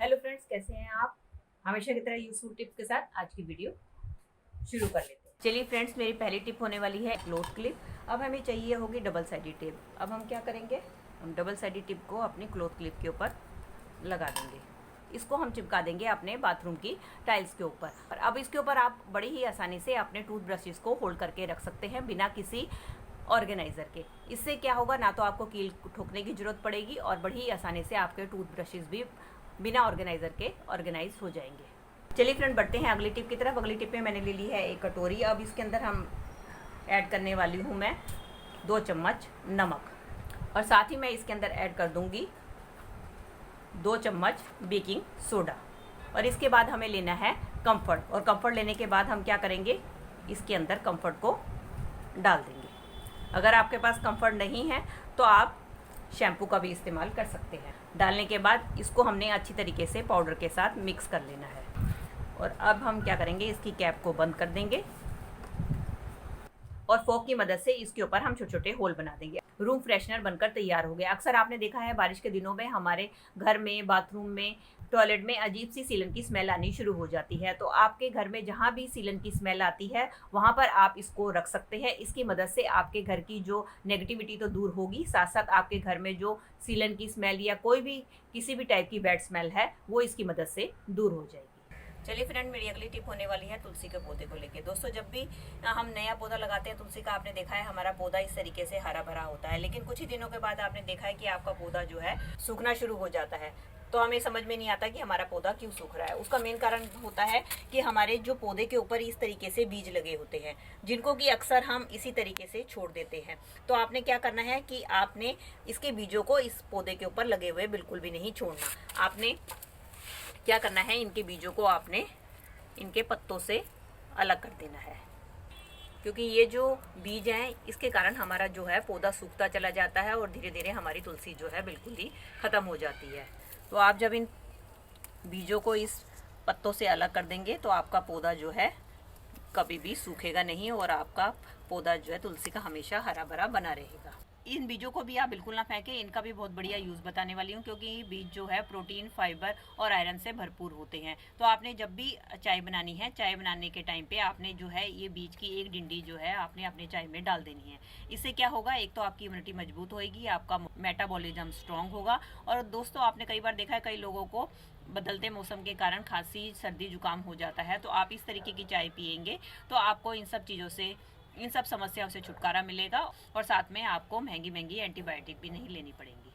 Hello friends, कैसे हैं आप। हमेशा की तरह यूजफुल टिप्स के साथ आज की वीडियो शुरू कर लेते हैं। चलिए फ्रेंड्स, मेरी पहली टिप होने वाली है क्लोथ क्लिप। अब हमें चाहिए होगी डबल साइडेड टेप। अब हम क्या करेंगे, हम डबल साइडेड टिप को अपनी क्लोथ क्लिप के ऊपर लगा देंगे। इसको हम चिपका देंगे अपने बाथरूम की टाइल्स के ऊपर। और अब इसके ऊपर आप बड़ी ही आसानी से अपने टूथ ब्रशेस को होल्ड करके रख सकते हैं बिना किसी ऑर्गेनाइजर के। इससे क्या होगा, ना तो आपको कील ठोकने की जरूरत पड़ेगी और बड़ी ही आसानी से आपके टूथ ब्रशेस भी बिना ऑर्गेनाइजर के ऑर्गेनाइज हो जाएंगे। चलिए फ्रेंड, बढ़ते हैं अगली टिप की तरफ। अगली टिप में मैंने ले ली है एक कटोरी। अब इसके अंदर हम ऐड करने वाली हूँ मैं 2 चम्मच नमक, और साथ ही मैं इसके अंदर ऐड कर दूंगी 2 चम्मच बेकिंग सोडा। और इसके बाद हमें लेना है कम्फर्ट, और कम्फर्ट लेने के बाद हम क्या करेंगे, इसके अंदर कम्फर्ट को डाल देंगे। अगर आपके पास कम्फर्ट नहीं है तो आप शैम्पू का भी इस्तेमाल कर सकते हैं। डालने के बाद इसको हमने अच्छी तरीके से पाउडर के साथ मिक्स कर लेना है। और अब हम क्या करेंगे, इसकी कैप को बंद कर देंगे और फोक की मदद से इसके ऊपर हम छोटे छोटे होल बना देंगे। रूम फ्रेशनर बनकर तैयार हो गया। अक्सर आपने देखा है बारिश के दिनों में हमारे घर में, बाथरूम में, टॉयलेट में अजीब सी सीलन की स्मेल आनी शुरू हो जाती है। तो आपके घर में जहाँ भी सीलन की स्मेल आती है वहाँ पर आप इसको रख सकते हैं। इसकी मदद से आपके घर की जो नेगेटिविटी तो दूर होगी, साथ साथ आपके घर में जो सीलन की स्मेल या कोई भी किसी भी टाइप की बैड स्मेल है वो इसकी मदद से दूर हो जाएगी। चलिए फ्रेंड, मेरी अगली टिप होने वाली है तुलसी के पौधे को लेके। दोस्तों, जब भी हम नया पौधा लगाते हैं तुलसी का, आपने देखा है हमारा पौधा इस तरीके से हरा भरा होता है, लेकिन कुछ ही दिनों के बाद आपने देखा है कि आपका पौधा जो है सूखना शुरू हो जाता है। तो हमें समझ में नहीं आता कि हमारा पौधा क्यों सूख रहा है। उसका मेन कारण होता है कि हमारे जो पौधे के ऊपर इस तरीके से बीज लगे होते हैं, जिनको कि अक्सर हम इसी तरीके से छोड़ देते हैं। तो आपने क्या करना है कि आपने इसके बीजों को इस पौधे के ऊपर लगे हुए बिल्कुल भी नहीं छोड़ना। आपने क्या करना है, इनके बीजों को आपने इनके पत्तों से अलग कर देना है, क्योंकि ये जो बीज हैं इसके कारण हमारा जो है पौधा सूखता चला जाता है और धीरे धीरे हमारी तुलसी जो है बिल्कुल ही ख़त्म हो जाती है। तो आप जब इन बीजों को इस पत्तों से अलग कर देंगे तो आपका पौधा जो है कभी भी सूखेगा नहीं और आपका पौधा जो है तुलसी का हमेशा हरा भरा बना रहेगा। इन बीजों को भी आप बिल्कुल ना फेंकें, इनका भी बहुत बढ़िया यूज़ बताने वाली हूँ, क्योंकि ये बीज जो है प्रोटीन, फाइबर और आयरन से भरपूर होते हैं। तो आपने जब भी चाय बनानी है, चाय बनाने के टाइम पे आपने जो है ये बीज की एक डिंडी जो है आपने अपने चाय में डाल देनी है। इससे क्या होगा, एक तो आपकी इम्यूनिटी मजबूत होगी, आपका मेटाबॉलिज्म स्ट्रांग होगा। और दोस्तों, आपने कई बार देखा है कई लोगों को बदलते मौसम के कारण खांसी, सर्दी, जुकाम हो जाता है। तो आप इस तरीके की चाय पियेंगे तो आपको इन सब चीज़ों से, इन सब समस्याओं से छुटकारा मिलेगा और साथ में आपको महंगी महंगी एंटीबायोटिक भी नहीं लेनी पड़ेंगी।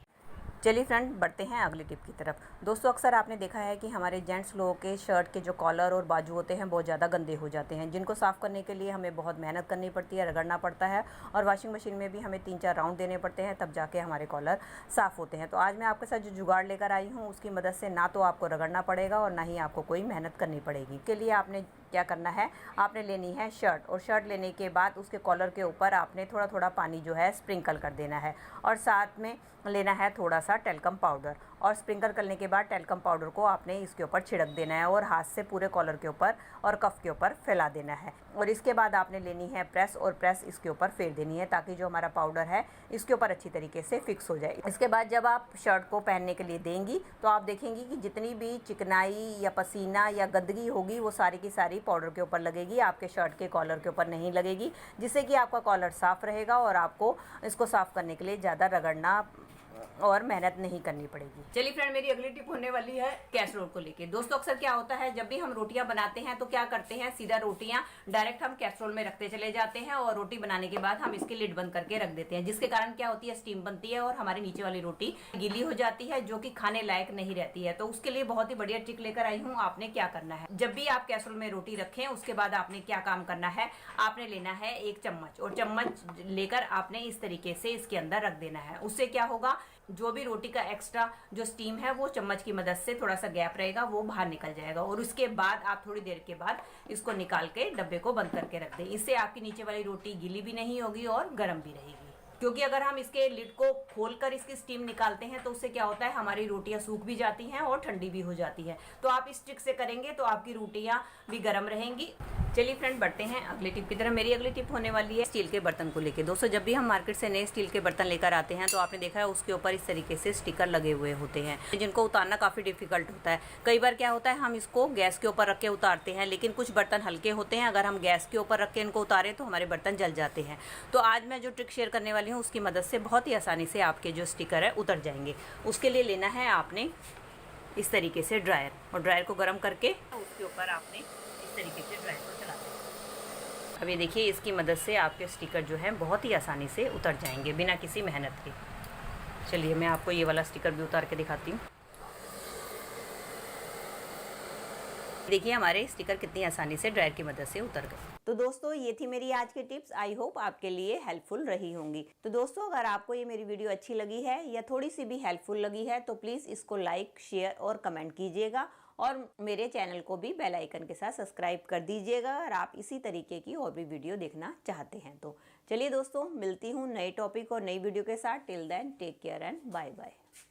चलिए फ्रेंड, बढ़ते हैं अगली टिप की तरफ। दोस्तों, अक्सर आपने देखा है कि हमारे जेंट्स लोगों के शर्ट के जो कॉलर और बाजू होते हैं बहुत ज़्यादा गंदे हो जाते हैं, जिनको साफ़ करने के लिए हमें बहुत मेहनत करनी पड़ती है, रगड़ना पड़ता है और वॉशिंग मशीन में भी हमें 3-4 राउंड देने पड़ते हैं, तब जाके हमारे कॉलर साफ़ होते हैं। तो आज मैं आपके साथ जो जुगाड़ लेकर आई हूँ उसकी मदद से ना तो आपको रगड़ना पड़ेगा और ना ही आपको कोई मेहनत करनी पड़ेगी। इसके लिए आपने क्या करना है, आपने लेनी है शर्ट, और शर्ट लेने के बाद उसके कॉलर के ऊपर आपने थोड़ा थोड़ा पानी जो है स्प्रिंकल कर देना है, और साथ में लेना है थोड़ा सा टेल्कम पाउडर, और स्प्रिंकल करने के बाद टेल्कम पाउडर को आपने इसके ऊपर छिड़क देना है और हाथ से पूरे कॉलर के ऊपर और कफ के ऊपर फैला देना है। और इसके बाद आपने लेनी है प्रेस, और प्रेस इसके ऊपर फेर देनी है ताकि जो हमारा पाउडर है इसके ऊपर अच्छी तरीके से फिक्स हो जाए। इसके बाद जब आप शर्ट को पहनने के लिए देंगी तो आप देखेंगी कि जितनी भी चिकनाई या पसीना या गंदगी होगी वो सारी की सारी पाउडर के ऊपर लगेगी, आपके शर्ट के कॉलर के ऊपर नहीं लगेगी, जिससे कि आपका कॉलर साफ़ रहेगा और आपको इसको साफ़ करने के लिए ज़्यादा रगड़ना और मेहनत नहीं करनी पड़ेगी। चलिए फ्रेंड, मेरी अगली टिप होने वाली है कैसरोल को लेके। दोस्तों, अक्सर क्या होता है, जब भी हम रोटियां बनाते हैं तो क्या करते हैं, सीधा रोटियां डायरेक्ट हम कैसरोल में रखते चले जाते हैं और रोटी बनाने के बाद हम इसकी लिड बंद करके रख देते हैं, जिसके कारण क्या होती है, स्टीम बनती है और हमारी नीचे वाली रोटी गीली हो जाती है, जो कि खाने लायक नहीं रहती है। तो उसके लिए बहुत ही बढ़िया ट्रिक लेकर आई हूँ। आपने क्या करना है, जब भी आप कैसरोल में रोटी रखें उसके बाद आपने क्या काम करना है, आपने लेना है 1 चम्मच, और चम्मच लेकर आपने इस तरीके से इसके अंदर रख देना है। उससे क्या होगा, जो भी रोटी का एक्स्ट्रा जो स्टीम है वो चम्मच की मदद से थोड़ा सा गैप रहेगा, वो बाहर निकल जाएगा। और उसके बाद आप थोड़ी देर के बाद इसको निकाल के डब्बे को बंद करके रख दें। इससे आपकी नीचे वाली रोटी गीली भी नहीं होगी और गर्म भी रहेगी। क्योंकि अगर हम इसके लिड को खोलकर इसकी स्टीम निकालते हैं तो उससे क्या होता है, हमारी रोटियां सूख भी जाती हैं और ठंडी भी हो जाती है। तो आप इस ट्रिक से करेंगे तो आपकी रोटियां भी गर्म रहेंगी। चलिए फ्रेंड, बढ़ते हैं अगली टिप की तरफ। मेरी अगली टिप होने वाली है स्टील के बर्तन को लेके। दोस्तों, जब भी हम मार्केट से नए स्टील के बर्तन लेकर आते हैं तो आपने देखा है उसके ऊपर इस तरीके से स्टिकर लगे हुए होते हैं, जिनको उतारना काफ़ी डिफिकल्ट होता है। कई बार क्या होता है, हम इसको गैस के ऊपर रख के उतारते हैं, लेकिन कुछ बर्तन हल्के होते हैं, अगर हम गैस के ऊपर रख के इनको उतारें तो हमारे बर्तन जल जाते हैं। तो आज मैं जो ट्रिक शेयर करने वाली हूँ उसकी मदद से बहुत ही आसानी से आपके जो स्टिकर है उतर जाएंगे। उसके लिए लेना है आपने इस तरीके से ड्रायर, और ड्रायर को गर्म करके उसके ऊपर आपने इस तरीके से ड्रायर को चला देना। अब ये देखिए, इसकी मदद से आपके स्टिकर जो हैं बहुत ही आसानी से उतर जाएंगे बिना किसी मेहनत के। चलिए मैं आपको ये वाला स्टिकर भी उतार के दिखाती हूँ। देखिए हमारे स्टिकर कितनी आसानी से ड्रायर की मदद से उतर गए। तो दोस्तों, ये थी मेरी आज की टिप्स। आई होप आपके लिए हेल्पफुल रही होंगी। तो दोस्तों, अगर आपको ये मेरी वीडियो अच्छी लगी है या थोड़ी सी भी हेल्पफुल लगी है तो प्लीज़ इसको लाइक, शेयर और कमेंट कीजिएगा, और मेरे चैनल को भी बेल आइकन के साथ सब्सक्राइब कर दीजिएगा अगर आप इसी तरीके की और भी वीडियो देखना चाहते हैं तो। चलिए दोस्तों, मिलती हूँ नए टॉपिक और नई वीडियो के साथ। Till then take care and bye bye.